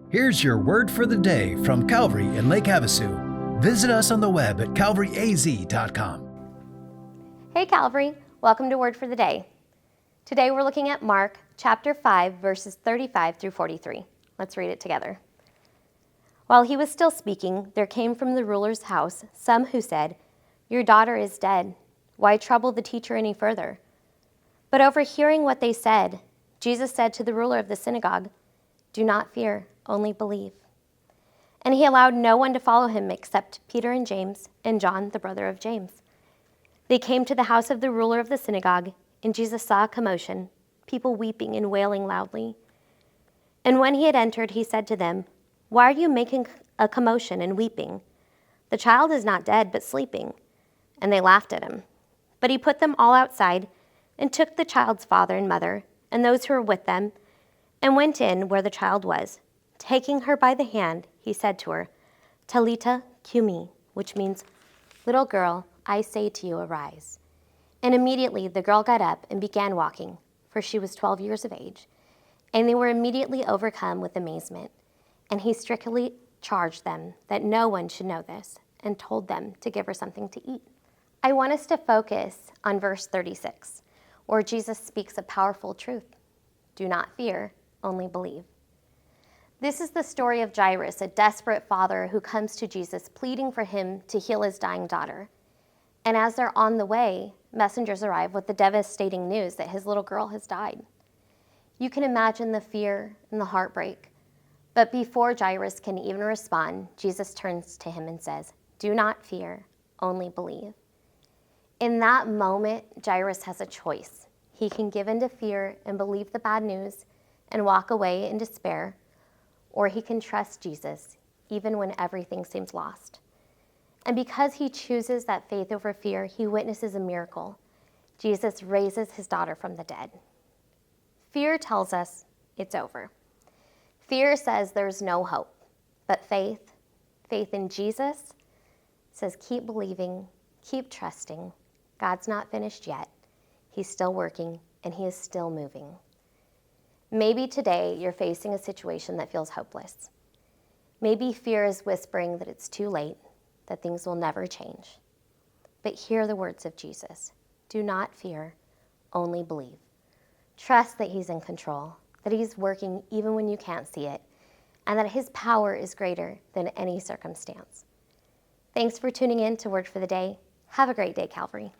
Here's your word for the day from Calvary in Lake Havasu. Visit us on the web at calvaryaz.com. Hey Calvary, welcome to Word for the Day. Today we're looking at Mark chapter 5, verses 35 through 43. Let's read it together. While he was still speaking, there came from the ruler's house some who said, "Your daughter is dead. Why trouble the teacher any further?" But overhearing what they said, Jesus said to the ruler of the synagogue, "Do not fear, only believe." And he allowed no one to follow him except Peter and James and John, the brother of James. They came to the house of the ruler of the synagogue, and Jesus saw a commotion, people weeping and wailing loudly. And when he had entered, he said to them, "Why are you making a commotion and weeping? The child is not dead, but sleeping." And they laughed at him. But he put them all outside and took the child's father and mother and those who were with them and went in where the child was. Taking her by the hand, he said to her, "Talita cumi," which means, "Little girl, I say to you, arise." And immediately the girl got up and began walking, for she was 12 years of age. And they were immediately overcome with amazement. And he strictly charged them that no one should know this, and told them to give her something to eat. I want us to focus on verse 36, where Jesus speaks a powerful truth. Do not fear, only believe. This is the story of Jairus, a desperate father who comes to Jesus pleading for him to heal his dying daughter. And as they're on the way, messengers arrive with the devastating news that his little girl has died. You can imagine the fear and the heartbreak. But before Jairus can even respond, Jesus turns to him and says, "Do not fear, only believe." In that moment, Jairus has a choice. He can give in to fear and believe the bad news and walk away in despair, or he can trust Jesus even when everything seems lost. And because he chooses that faith over fear, he witnesses a miracle. Jesus raises his daughter from the dead. Fear tells us it's over. Fear says there's no hope, but faith in Jesus says keep believing, keep trusting. God's not finished yet. He's still working, and he is still moving. Maybe today you're facing a situation that feels hopeless. Maybe fear is whispering that it's too late, that things will never change. But hear the words of Jesus. Do not fear, only believe. Trust that he's in control, that he's working even when you can't see it, and that his power is greater than any circumstance. Thanks for tuning in to Word for the Day. Have a great day, Calvary.